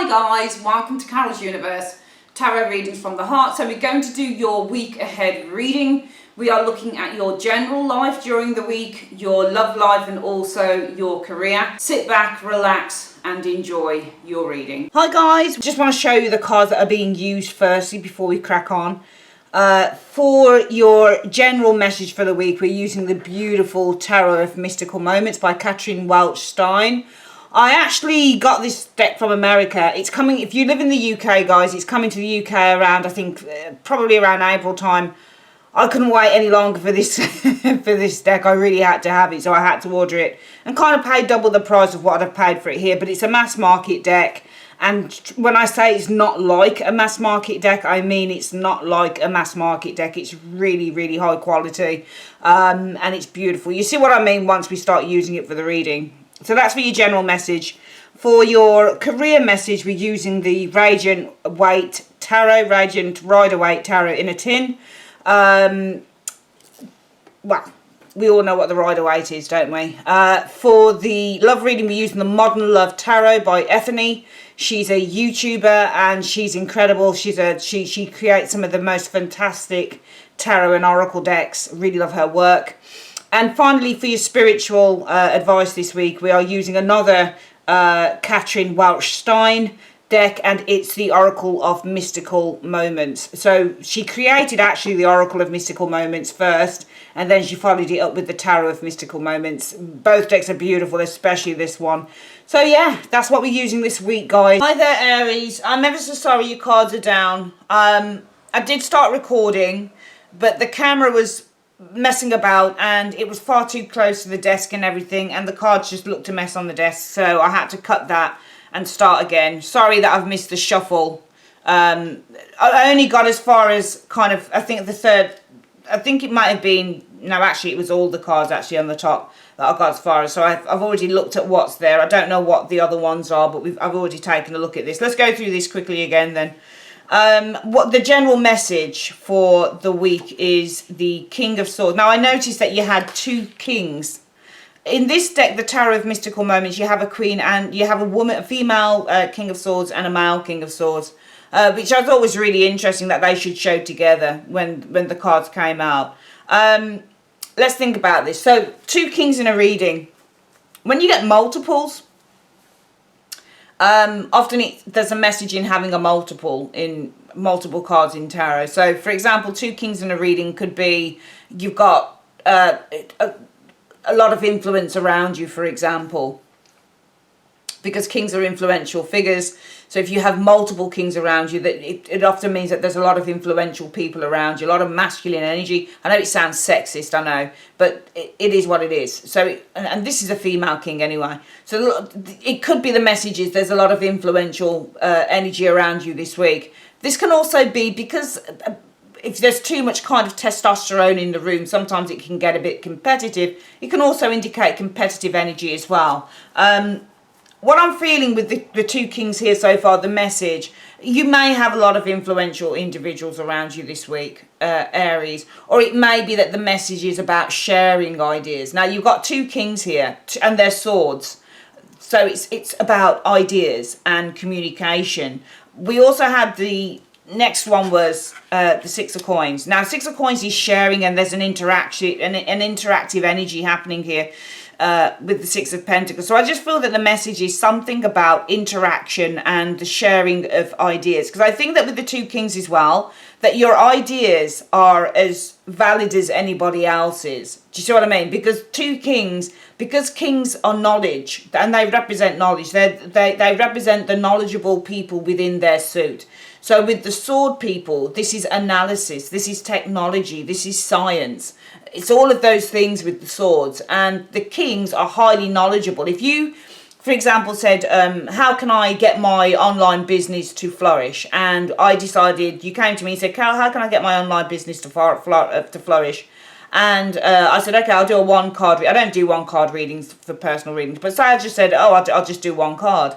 guys, welcome to Carol's Universe, tarot readings from the heart. So we're going to do your week ahead reading. We are looking at your general life during the week, your love life and also your career. Sit back, relax and enjoy your reading. Hi guys, just want to show you the cards that are being used firstly before we crack on. For your general message for the week, we're using the beautiful Tarot of Mystical Moments by Catherine Welch Stein. I actually got this deck from America. It's coming, if you live in the UK, guys, it's coming to the UK around, I think, probably around April time. I couldn't wait any longer for this for this deck. I really had to have it, so I had to order it. And kind of paid double the price of what I've paid for it here, but it's a mass market deck. And when I say it's not like a mass market deck, I mean it's not like a mass market deck. It's really, really high quality. And it's beautiful. You see what I mean once we start using it for the reading. So that's for your general message. For your career message, we're using the Radiant Weight Tarot, Radiant Rider-Waite Tarot in a tin. Well, we all know what the Rider-Waite is, don't we? For the love reading, we're using the Modern Love Tarot by Ethany. She's a YouTuber and she's incredible. She creates some of the most fantastic tarot and oracle decks. Really love her work. And finally, for your spiritual advice this week, we are using another Catherine Welch Stein deck, and it's the Oracle of Mystical Moments. So she created actually the Oracle of Mystical Moments first, and then she followed it up with the Tarot of Mystical Moments. Both decks are beautiful, especially this one. So yeah, that's what we're using this week, guys. Hi there, Aries. I'm ever so sorry your cards are down. I did start recording, but the camera was messing about and it was far too close to the desk and everything, and the cards just looked a mess on the desk, so I had to cut that and start again. Sorry that I've missed the shuffle. I only got as far as kind of, I think the third, I think it might have been, no actually it was all the cards actually on the top that I got as far as, so I've already looked at what's there. I don't know what the other ones are, but I've already taken a look at this. Let's go through this quickly again then. What the general message for the week is the King of Swords. Now I noticed that you had two kings. In this deck, the Tarot of Mystical Moments, you have a queen and you have a woman, a female King of Swords and a male King of Swords, which I thought was really interesting that they should show together when the cards came out. Let's think about this. So, two kings in a reading. When you get multiples, often there's a message in having a multiple in multiple cards in tarot. So, for example, two kings in a reading could be you've got a lot of influence around you, for example, because kings are influential figures. So if you have multiple kings around you, that it often means that there's a lot of influential people around you, a lot of masculine energy. I know it sounds sexist, I know, but it is what it is. So, and this is a female king anyway. So it could be the message is there's a lot of influential energy around you this week. This can also be because if there's too much kind of testosterone in the room, sometimes it can get a bit competitive. It can also indicate competitive energy as well. What I'm feeling with the two kings here so far, the message, you may have a lot of influential individuals around you this week, Aries, or it may be that the message is about sharing ideas. Now, you've got two kings here, and they're swords. So it's about ideas and communication. We also had the next one was the Six of Coins. Now, Six of Coins is sharing, and there's an interactive energy happening here with the Six of Pentacles. So I just feel that the message is something about interaction and the sharing of ideas. Because I think that with the two kings as well, that your ideas are as valid as anybody else's. Do you see what I mean? Because because kings are knowledge, and they represent knowledge. They represent the knowledgeable people within their suit. So with the sword people, this is analysis, this is technology, this is science. It's all of those things with the swords. And the kings are highly knowledgeable. If you, for example, said, how can I get my online business to flourish? And I decided, you came to me and said, Carol, how can I get my online business to flourish? And I said, okay, I'll do a one card. I don't do one card readings for personal readings. But say I just said, oh, I'll just do one card.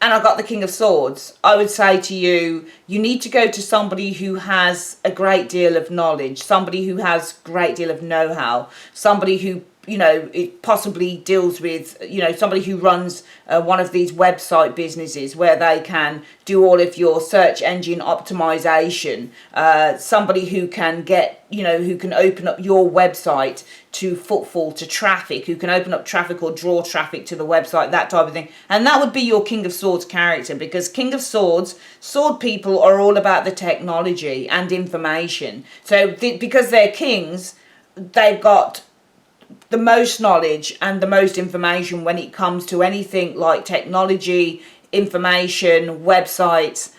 And I got the King of Swords. I would say to you, you need to go to somebody who has a great deal of knowledge, somebody who has a great deal of know-how, somebody who it possibly deals with, somebody who runs one of these website businesses where they can do all of your search engine optimization. Somebody who can who can open up your website to footfall, to traffic, who can open up traffic or draw traffic to the website, that type of thing. And that would be your King of Swords character, because King of Swords, sword people are all about the technology and information. So because they're kings, they've got the most knowledge and the most information when it comes to anything like technology, information, websites,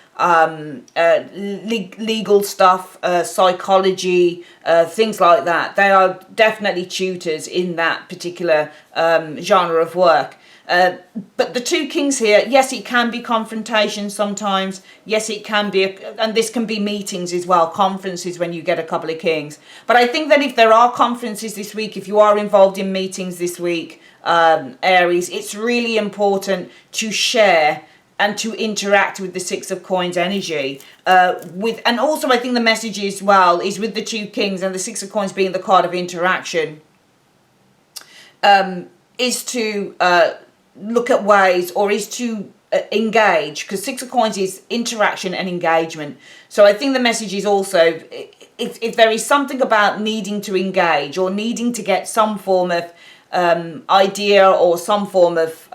legal stuff, psychology, things like that. They are definitely tutors in that particular genre of work. But the two kings here, yes, it can be confrontation sometimes. Yes, it can be, and this can be meetings as well, conferences when you get a couple of kings. But I think that if there are conferences this week, if you are involved in meetings this week, Aries, it's really important to share and to interact with the Six of Coins energy. And also I think the message as well is with the two kings and the Six of Coins being the card of interaction, is to look at ways, or is to engage, because Six of Coins is interaction and engagement. So I think the message is also, if there is something about needing to engage or needing to get some form of idea or some form of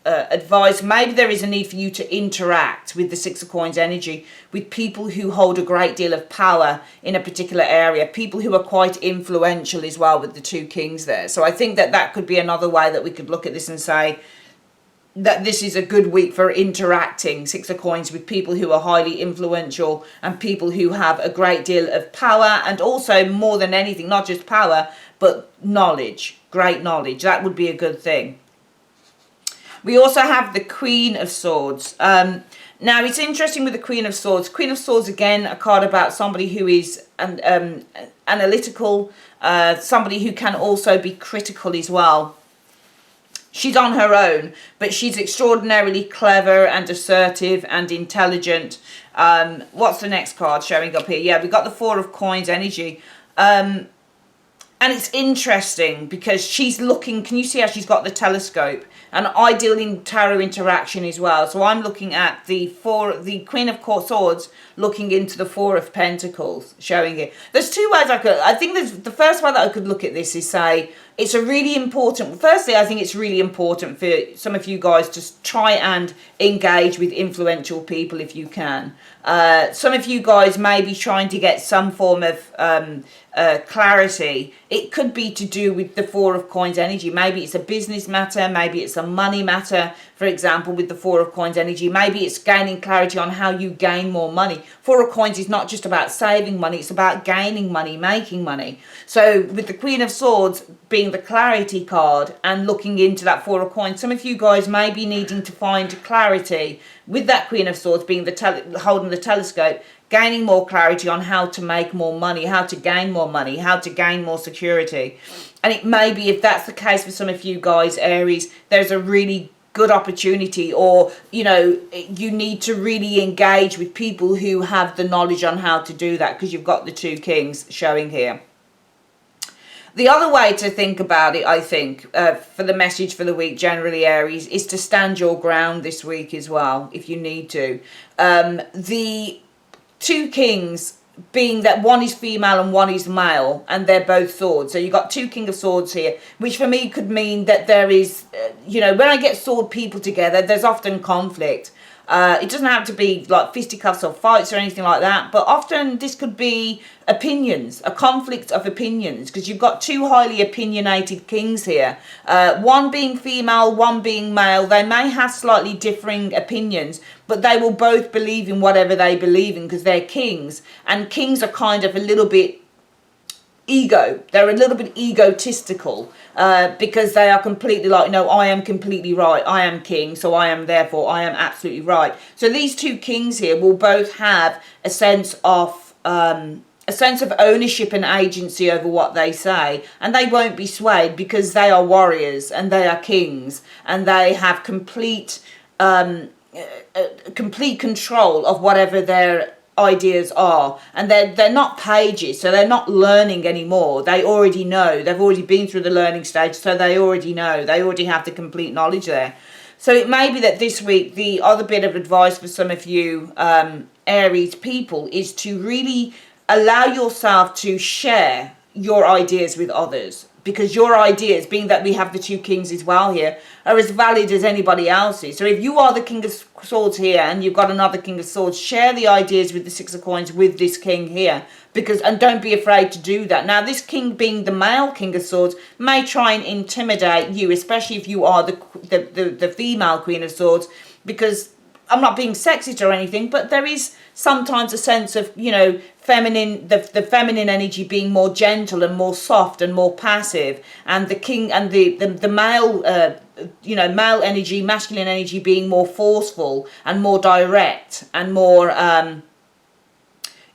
advice, maybe there is a need for you to interact with the Six of Coins energy with people who hold a great deal of power in a particular area, people who are quite influential as well, with the two kings there. So I think that that could be another way that we could look at this and say that this is a good week for interacting, Six of Coins, with people who are highly influential and people who have a great deal of power, and also more than anything, not just power, but knowledge, great knowledge. That would be a good thing. We also have the Queen of Swords. Now, it's interesting with the Queen of Swords. Queen of Swords, again, a card about somebody who is analytical, somebody who can also be critical as well. She's on her own, but she's extraordinarily clever and assertive and intelligent. What's the next card showing up here? Yeah, we've got the Four of Coins energy. And it's interesting because she's looking, can you see how she's got the telescope? An ideal in tarot interaction as well. So I'm looking at the Queen of Swords looking into the Four of Pentacles, showing it. There's two ways I think the first way that I could look at this is say, it's a really important, firstly, I think it's really important for some of you guys to try and engage with influential people if you can. Some of you guys may be trying to get some form of clarity. It could be to do with the Four of Coins energy. Maybe it's a business matter, maybe it's a money matter, for example, with the Four of Coins energy. Maybe it's gaining clarity on how you gain more money. Four of Coins is not just about saving money, it's about gaining money, making money. So with the Queen of Swords being the clarity card and looking into that Four of Coins, some of you guys may be needing to find clarity with that Queen of Swords being holding the telescope, gaining more clarity on how to make more money, how to gain more money, how to gain more security. And it may be, if that's the case for some of you guys, Aries, there's a really good opportunity, or you need to really engage with people who have the knowledge on how to do that, because you've got the two kings showing here. The other way to think about it, I think, for the message for the week generally, Aries, is to stand your ground this week as well, if you need to. The two kings being that one is female and one is male, and they're both swords. So you've got two King of Swords here, which for me could mean that there is, when I get sword people together, there's often conflict. It doesn't have to be like fisticuffs or fights or anything like that, but often this could be opinions, a conflict of opinions, because you've got two highly opinionated kings here. One being female, one being male. They may have slightly differing opinions, but they will both believe in whatever they believe in because they're kings, and kings are kind of a little bit they're a little bit egotistical, because they are completely like, no, I am completely right, I am king, so I am, therefore I am absolutely right. So these two kings here will both have a sense of ownership and agency over what they say, and they won't be swayed because they are warriors and they are kings, and they have complete control of whatever their ideas are, and they're not pages, so they're not learning anymore. They already know. They've already been through the learning stage, so they already know. They already have the complete knowledge there. So it may be that this week, the other bit of advice for some of you Aries people is to really allow yourself to share your ideas with others, because your ideas, being that we have the two kings as well here, are as valid as anybody else's. So if you are the king of swords here and you've got another king of swords, share the ideas with the six of coins with this king here, because, and don't be afraid to do that. Now this king, being the male king of swords, may try and intimidate you, especially if you are the female queen of swords, because I'm not being sexist or anything, but there is sometimes a sense of, you know, feminine, the feminine energy being more gentle and more soft and more passive, and the king and the male, you know, male energy, masculine energy being more forceful and more direct and more,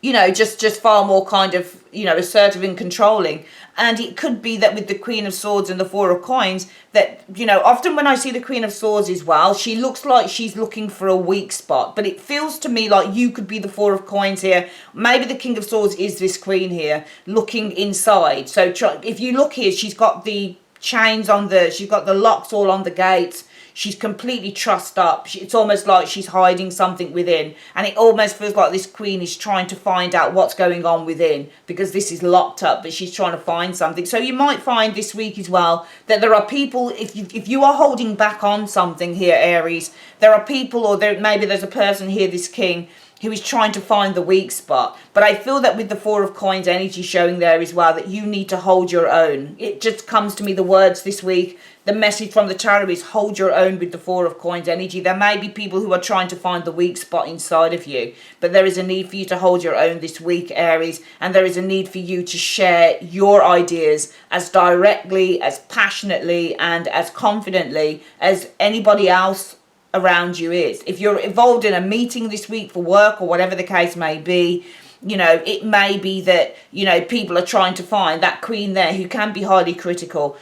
you know, just far more kind of, you know, assertive and controlling. And it could be that with the Queen of Swords and the Four of Coins, that, you know, often when I see the Queen of Swords as well, she looks like she's looking for a weak spot. But it feels to me like you could be the Four of Coins here. Maybe the King of Swords is this Queen here, looking inside. So if you look here, she's got the chains on she's got the locks all on the gates. She's completely trussed up. It's almost like she's hiding something within. And it almost feels like this queen is trying to find out what's going on within, because this is locked up, but she's trying to find something. So you might find this week as well that there are people, if you are holding back on something here, Aries, there are people, or maybe there's a person here, this king, who is trying to find the weak spot. But I feel that with the Four of Coins energy showing there as well, that you need to hold your own. It just comes to me, the words this week, the message from the tarot is hold your own with the Four of Coins energy. There may be people who are trying to find the weak spot inside of you, but there is a need for you to hold your own this week, Aries, and there is a need for you to share your ideas as directly, as passionately, and as confidently as anybody else around you is. If you're involved in a meeting this week for work or whatever the case may be, you know, it may be that, you know, people are trying to find that queen there who can be highly critical,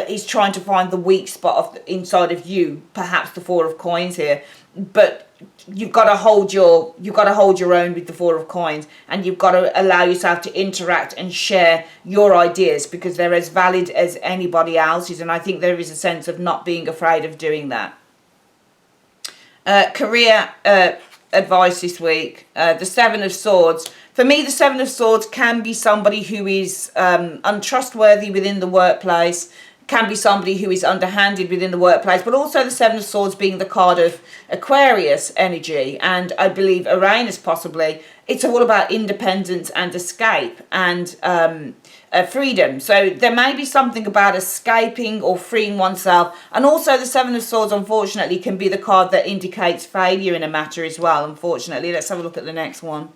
is trying to find the weak spot inside of you, perhaps the Four of Coins here. But you've got to hold your own with the Four of Coins, and you've got to allow yourself to interact and share your ideas, because they're as valid as anybody else's. And I think there is a sense of not being afraid of doing that. Career advice this week, the Seven of Swords. For me, the Seven of Swords can be somebody who is untrustworthy within the workplace, can be somebody who is underhanded within the workplace, but also the Seven of Swords being the card of Aquarius energy, and I believe Uranus possibly. It's all about independence and escape and freedom. So there may be something about escaping or freeing oneself. And also the Seven of Swords, unfortunately, can be the card that indicates failure in a matter as well, unfortunately. Let's have a look at the next one.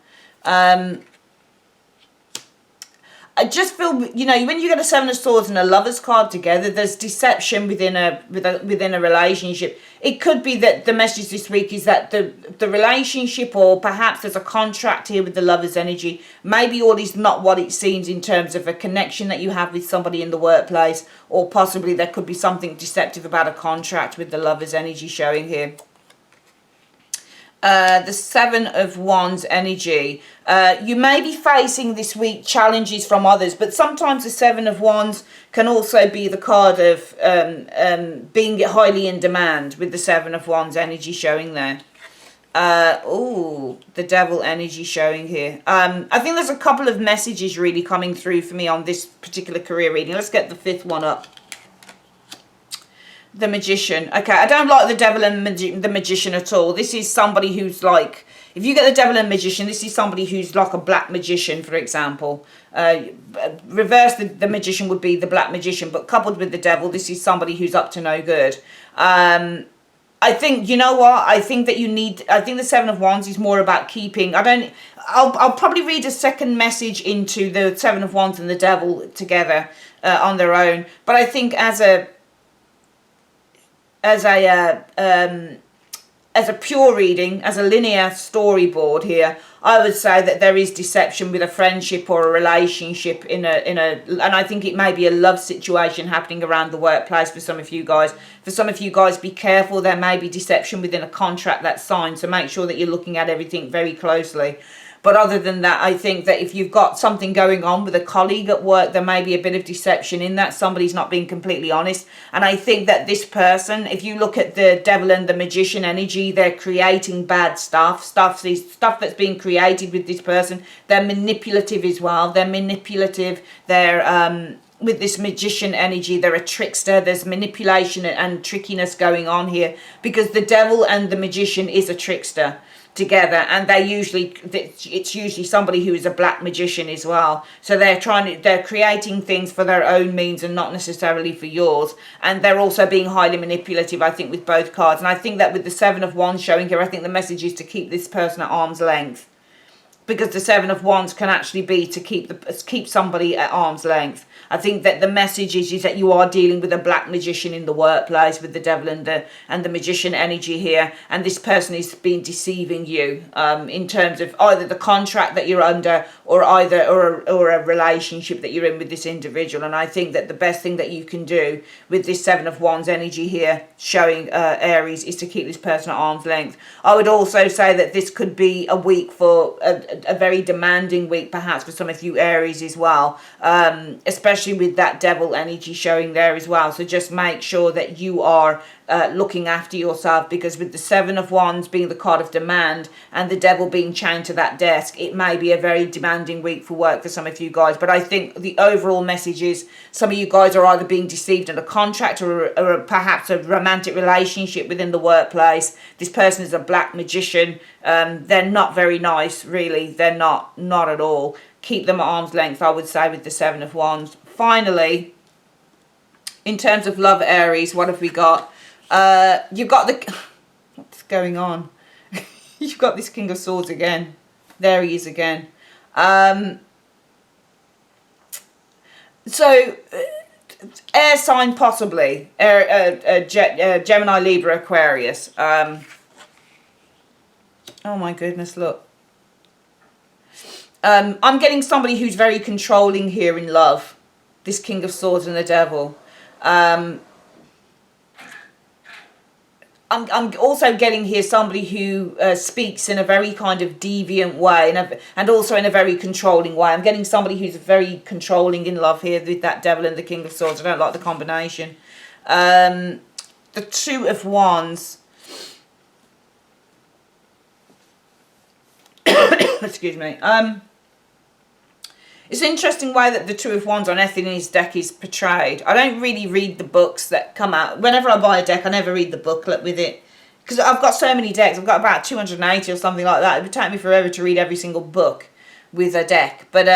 I just feel, you know, when you get a Seven of Swords and a Lover's card together, there's deception within a relationship. It could be that the message this week is that the relationship, or perhaps there's a contract here with the Lover's energy. Maybe all is not what it seems in terms of a connection that you have with somebody in the workplace, or possibly there could be something deceptive about a contract with the Lover's energy showing here. The Seven of Wands energy. You may be facing this week challenges from others, but sometimes the Seven of Wands can also be the card of being highly in demand, with the Seven of Wands energy showing there. The Devil energy showing here. I think there's a couple of messages really coming through for me on this particular career reading. Let's get the fifth one up. The Magician. Okay, I don't like the Devil and the Magician at all. This is somebody who's like, if you get the Devil and Magician, this is somebody who's like a black magician, for example. Reverse the Magician would be the Black Magician, but coupled with the Devil, this is somebody who's up to no good. I think, you know what, I think the Seven of Wands is more about keeping, I'll probably read a second message into the Seven of Wands and the Devil together on their own, but I think as a pure reading, as a linear storyboard here, I would say that there is deception with a friendship or a relationship and I think it may be a love situation happening around the workplace for some of you guys. For some of you guys, be careful. There may be deception within a contract that's signed, so make sure that you're looking at everything very closely. But other than that, I think that if you've got something going on with a colleague at work, there may be a bit of deception in that. Somebody's not being completely honest. And I think that this person, if you look at the devil and the magician energy, they're creating bad stuff that's being created with this person. They're manipulative as well. They're manipulative. They're with this magician energy, they're a trickster. There's manipulation and trickiness going on here, because the devil and the magician is a trickster together, and it's usually somebody who is a black magician as well. So they're creating things for their own means and not necessarily for yours. And they're also being highly manipulative, I think, with both cards. And I think that with the Seven of Wands showing here, I think the message is to keep this person at arm's length, because the Seven of Wands can actually be to keep somebody at arm's length. I think that the message is that you are dealing with a black magician in the workplace, with the devil and the magician energy here, and this person is being deceiving you in terms of either the contract that you're under or a relationship that you're in with this individual. And I think that the best thing that you can do with this Seven of Wands energy here showing Aries is to keep this person at arm's length. I would also say that this could be a week for a very demanding week, perhaps for some of you Aries as well, especially with that devil energy showing there as well. So just make sure that you are looking after yourself, because with the Seven of Wands being the card of demand and the devil being chained to that desk, it may be a very demanding week for work for some of you guys. But I think the overall message is some of you guys are either being deceived in a contract or perhaps a romantic relationship within the workplace. This person is a black magician. They're not very nice, really. They're not at all. Keep them at arm's length, I would say, with the Seven of Wands. Finally, in terms of love, Aries, what have we got? You've got the... What's going on? You've got this King of Swords again. There he is again. So, air sign possibly. Gemini, Libra, Aquarius. Oh my goodness, look. I'm getting somebody who's very controlling here in love. This King of Swords and the Devil. I'm also getting here somebody who speaks in a very kind of deviant way and also in a very controlling way. I'm getting somebody who's very controlling in love here with that Devil and the King of Swords. I don't like the combination. The Two of Wands. Excuse me. It's an interesting way that the Two of Wands on Ethely's deck is portrayed. I don't really read the books that come out. Whenever I buy a deck, I never read the booklet with it, because I've got so many decks. I've got about 280 or something like that. It would take me forever to read every single book with a deck. But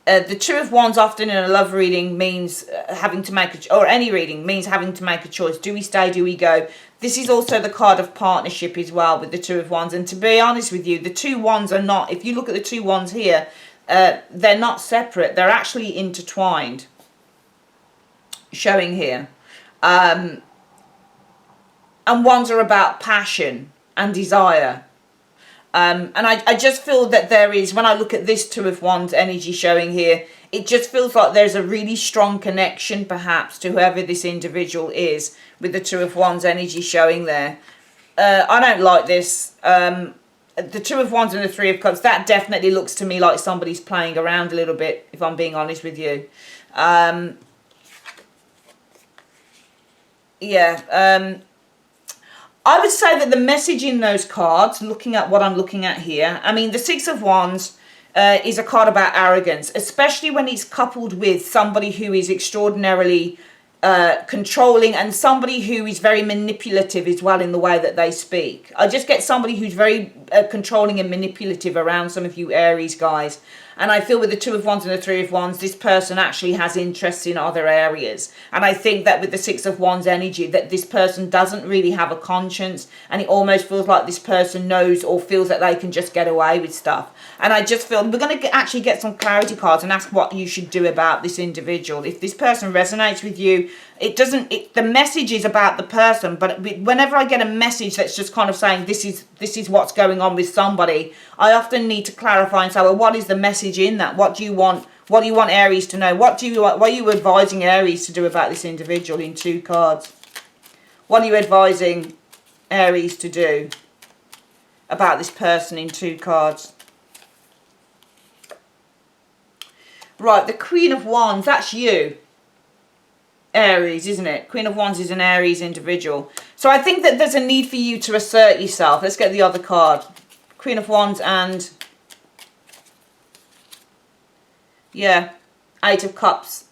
the Two of Wands often in a love reading means having to make or any reading means having to make a choice. Do we stay? Do we go? This is also the card of partnership as well with the Two of Wands. And to be honest with you, the Two Wands are not, if you look at the Two Wands here, they're not separate. They're actually intertwined, showing here. And Wands are about passion and desire. And I just feel that there is, when I look at this Two of Wands energy showing here, it just feels like there's a really strong connection perhaps to whoever this individual is with the Two of Wands energy showing there. I don't like this. The Two of Wands and the Three of Cups, that definitely looks to me like somebody's playing around a little bit, if I'm being honest with you. I would say that the message in those cards, looking at what I'm looking at here, I mean, the Six of Wands is a card about arrogance, especially when it's coupled with somebody who is extraordinarily controlling and somebody who is very manipulative as well in the way that they speak. I just get somebody who's very controlling and manipulative around some of you Aries guys. And I feel with the Two of Wands and the Three of Wands, this person actually has interests in other areas. And I think that with the Six of Wands energy, that this person doesn't really have a conscience. And it almost feels like this person knows or feels that they can just get away with stuff. And I just feel we're going to actually get some clarity cards and ask what you should do about this individual. If this person resonates with you, the message is about the person, but whenever I get a message that's just kind of saying this is what's going on with somebody, I often need to clarify and say, well, what is the message in that? What do you want Aries to know? What are you advising Aries to do about this individual in two cards? What are you advising Aries to do about this person in two cards? Right, the Queen of Wands, that's you. Aries, isn't it? Queen of Wands is an Aries individual. So I think that there's a need for you to assert yourself. Let's get the other card. Queen of Wands and... yeah, Eight of Cups.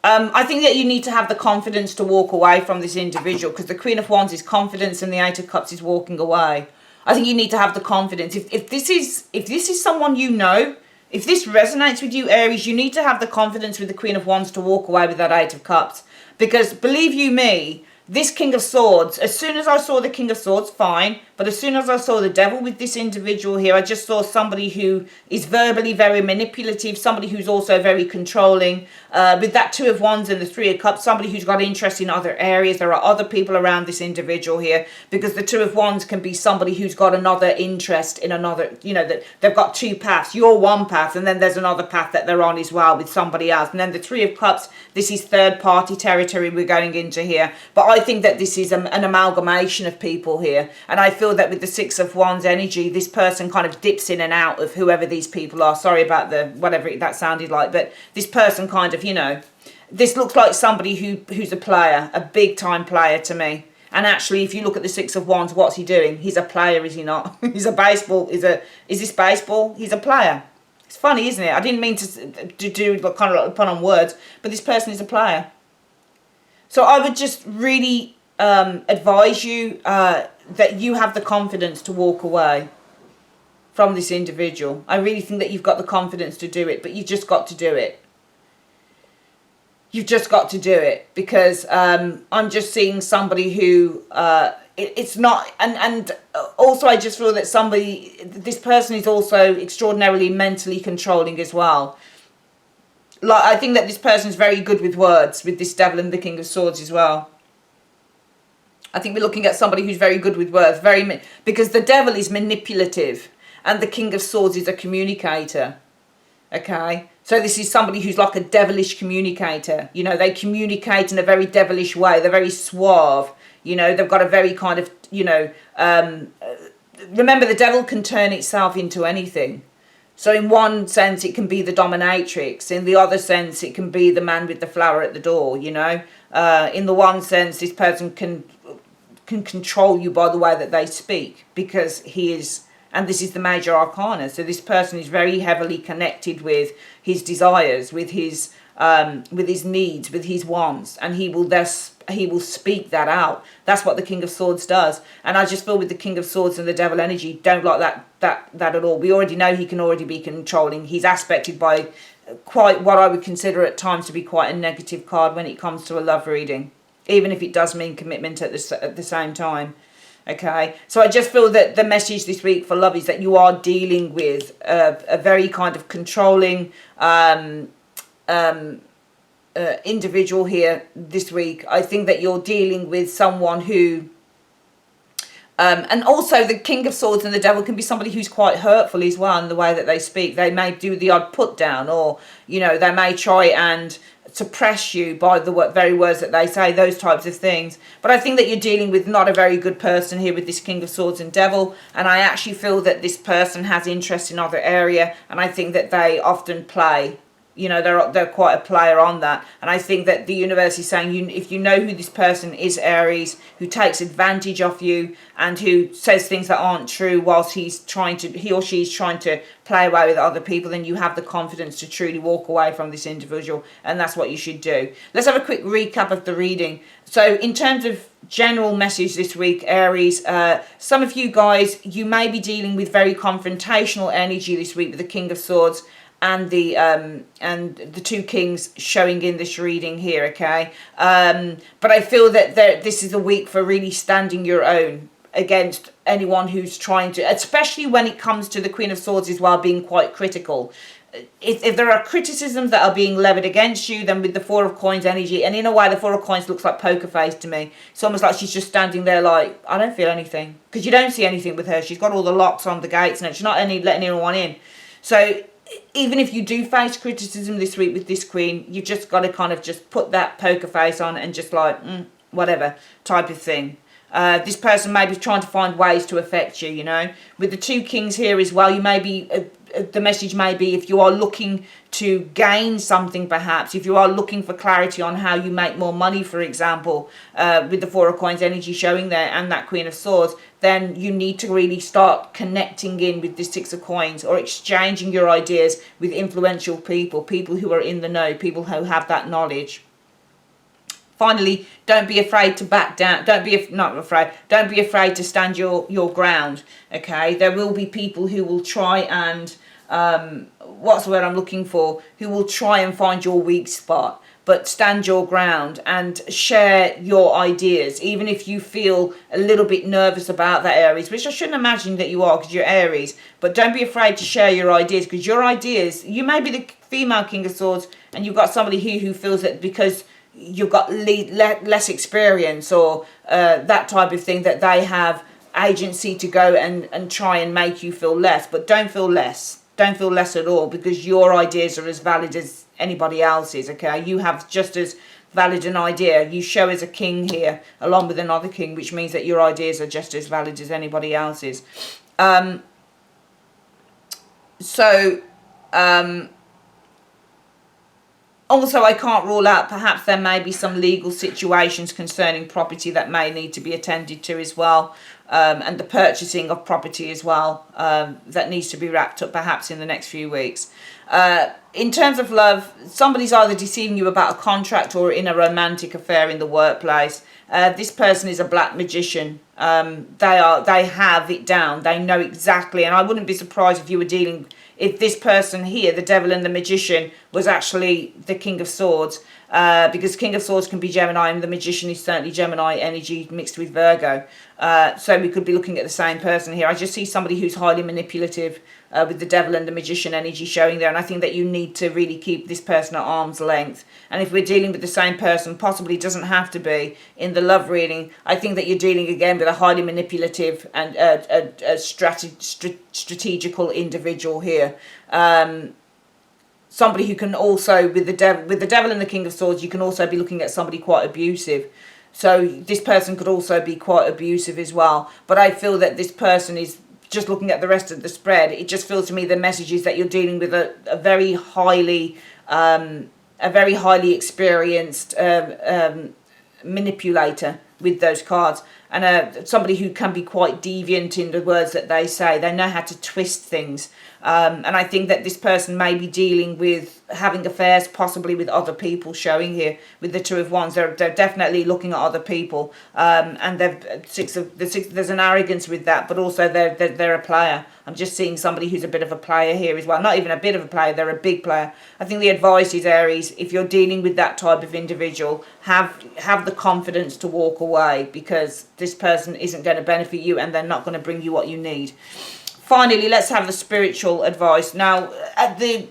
I think that you need to have the confidence to walk away from this individual, because the Queen of Wands is confidence and the Eight of Cups is walking away. I think you need to have the confidence. If this is someone you know, if this resonates with you, Aries, you need to have the confidence with the Queen of Wands to walk away with that Eight of Cups. Because believe you me, this King of Swords, as soon as I saw the King of Swords, fine. But as soon as I saw the Devil with this individual here, I just saw somebody who is verbally very manipulative, somebody who's also very controlling. With that Two of Wands and the Three of Cups, somebody who's got interest in other areas. There are other people around this individual here, because the Two of Wands can be somebody who's got another interest in another, you know, that they've got two paths. You're one path, and then there's another path that they're on as well with somebody else. And then the Three of Cups, this is third party territory we're going into here. But I think that this is an amalgamation of people here. And I feel that with the Six of Wands energy, this person kind of dips in and out of whoever these people are. Sorry about the whatever that sounded like, but this person kind of, you know, this looks like somebody who's a player, a big time player to me. And actually, if you look at the Six of Wands, what's he doing? He's a player, is he not? He's a baseball. Is this baseball? He's a player. It's funny, isn't it? I didn't mean to do kind of like pun on words, but this person is a player. So I would just really advise you that you have the confidence to walk away from this individual. I really think that you've got the confidence to do it, but you've just got to do it. You've just got to do it, because I'm just seeing somebody who it's not, and also I just feel that this person is also extraordinarily mentally controlling as well. Like, I think that this person is very good with words, with this Devil and the King of Swords as well. I think we're looking at somebody who's very good with words, because the Devil is manipulative and the King of Swords is a communicator. Okay, so this is somebody who's like a devilish communicator. You know, they communicate in a very devilish way. They're very suave. You know, they've got a very kind of, you know, remember the Devil can turn itself into anything. So in one sense, it can be the dominatrix. In the other sense, it can be the man with the flower at the door, you know. In the one sense, this person can control you by the way that they speak, because he is, and this is the major arcana. So this person is very heavily connected with his desires, with his needs, with his wants, and he will speak that out. That's what the King of Swords does. And I just feel with the King of Swords and the Devil energy, don't like that at all. We already know he can already be controlling. He's aspected by quite what I would consider at times to be quite a negative card when it comes to a love reading, even if it does mean commitment at the same time. Okay, so I just feel that the message this week for love is that you are dealing with a very kind of controlling individual here this week. I think that you're dealing with someone who, and also the King of Swords and the Devil can be somebody who's quite hurtful as well in the way that they speak. They may do the odd put down, or, you know, they may try and suppress you by the very words that they say, those types of things. But I think that you're dealing with not a very good person here with this King of Swords and Devil, and I actually feel that this person has interest in other area, and I think that they often play. You know, they're quite a player on that. And I think that the universe is saying, if you know who this person is, Aries, who takes advantage of you and who says things that aren't true whilst he or she is trying to play away with other people, then you have the confidence to truly walk away from this individual. And that's what you should do. Let's have a quick recap of the reading. So in terms of general message this week, Aries, some of you guys, you may be dealing with very confrontational energy this week with the King of Swords and the two kings showing in this reading here, okay? But I feel that this is a week for really standing your own against anyone who's trying to, especially when it comes to the Queen of Swords as well, being quite critical. If there are criticisms that are being levied against you, then with the Four of Coins energy, and in a way the Four of Coins looks like poker face to me. It's almost like she's just standing there like, I don't feel anything. Because you don't see anything with her. She's got all the locks on the gates and she's not letting anyone in. So even if you do face criticism this week with this Queen, you've just got to kind of just put that poker face on and just like, whatever type of thing. This person may be trying to find ways to affect you, you know. With the two kings here as well, you may be the message may be, if you are looking to gain something, perhaps if you are looking for clarity on how you make more money, for example, with the Four of Coins energy showing there and that Queen of Swords, then you need to really start connecting in with the Six of Coins, or exchanging your ideas with influential people, people who are in the know, people who have that knowledge. Finally, don't be afraid to back down. Don't be afraid to stand your ground. Okay, there will be people who will try and what's the word I'm looking for? Who will try and find your weak spot. But stand your ground and share your ideas, even if you feel a little bit nervous about that, Aries, which I shouldn't imagine that you are, because you're Aries. But don't be afraid to share your ideas, because your ideas, you may be the female King of Swords, and you've got somebody here who feels that because you've got less experience or that type of thing, that they have agency to go and try and make you feel less. But don't feel less. Don't feel less at all, because your ideas are as valid as anybody else's. Okay, you have just as valid an idea. You show as a king here along with another king, which means that your ideas are just as valid as anybody else's. Also, I can't rule out perhaps there may be some legal situations concerning property that may need to be attended to as well, and the purchasing of property as well, that needs to be wrapped up perhaps in the next few weeks. In terms of love, somebody's either deceiving you about a contract or in a romantic affair in the workplace. This person is a black magician. They have it down. They know exactly, and I wouldn't be surprised if you were dealing, if this person here, the Devil and the Magician, was actually the King of Swords, because King of Swords can be Gemini, and the Magician is certainly Gemini energy mixed with Virgo. So we could be looking at the same person here. I just see somebody who's highly manipulative, with the Devil and the Magician energy showing there, and I think that you need to really keep this person at arm's length. And if we're dealing with the same person, possibly doesn't have to be in the love reading, I think that you're dealing again with a highly manipulative and a strategical individual here. Somebody who can also, with the devil and the King of Swords, you can also be looking at somebody quite abusive. So this person could also be quite abusive as well. But I feel that this person is, just looking at the rest of the spread, it just feels to me the message is that you're dealing with a very highly experienced manipulator with those cards, and somebody who can be quite deviant in the words that they say. They know how to twist things, and I think that this person may be dealing with having affairs possibly with other people, showing here with the Two of Wands. They're definitely looking at other people, and there's an arrogance with that, but also they're a player. I'm just seeing somebody who's a bit of a player here as well. Not even a bit of a player, they're a big player. I think the advice is, Aries, if you're dealing with that type of individual, have the confidence to walk away, because this person isn't going to benefit you and they're not going to bring you what you need. Finally, let's have the spiritual advice. Now, at the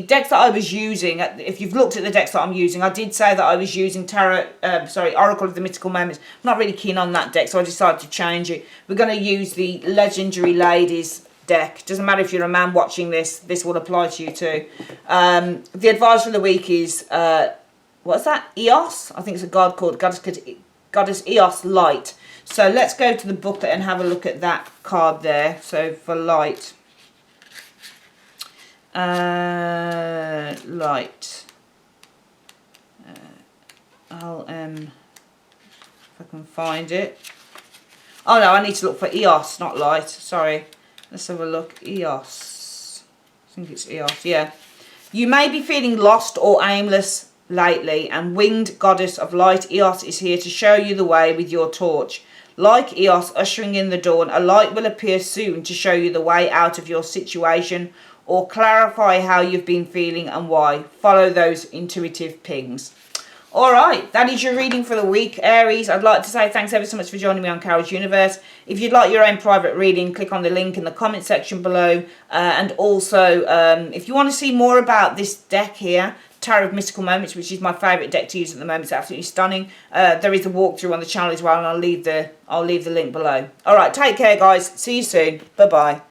decks that I was using, if you've looked at the decks that I'm using, I did say that I was using Oracle of the Mystical Moments. I'm not really keen on that deck, so I decided to change it. We're going to use the Legendary Ladies deck. Doesn't matter if you're a man watching this, this will apply to you too. The advice for the week is, what's that? Eos? I think it's a god called Goddess Eos Light. So let's go to the booklet and have a look at that card there. So for light. Light. If I can find it. Oh no, I need to look for Eos, not light. Sorry. Let's have a look. Eos. I think it's Eos, yeah. You may be feeling lost or aimless lately, and winged goddess of light Eos is here to show you the way with your torch. Like Eos ushering in the dawn, a light will appear soon to show you the way out of your situation or clarify how you've been feeling and why. Follow those intuitive pings. Alright, that is your reading for the week, Aries. I'd like to say thanks ever so much for joining me on Carol's Universe. If you'd like your own private reading, click on the link in the comment section below. And also, if you want to see more about this deck here, Tarot of Mystical Moments, which is my favourite deck to use at the moment, it's absolutely stunning. There is a walkthrough on the channel as well, and I'll leave the link below. Alright, take care guys. See you soon. Bye-bye.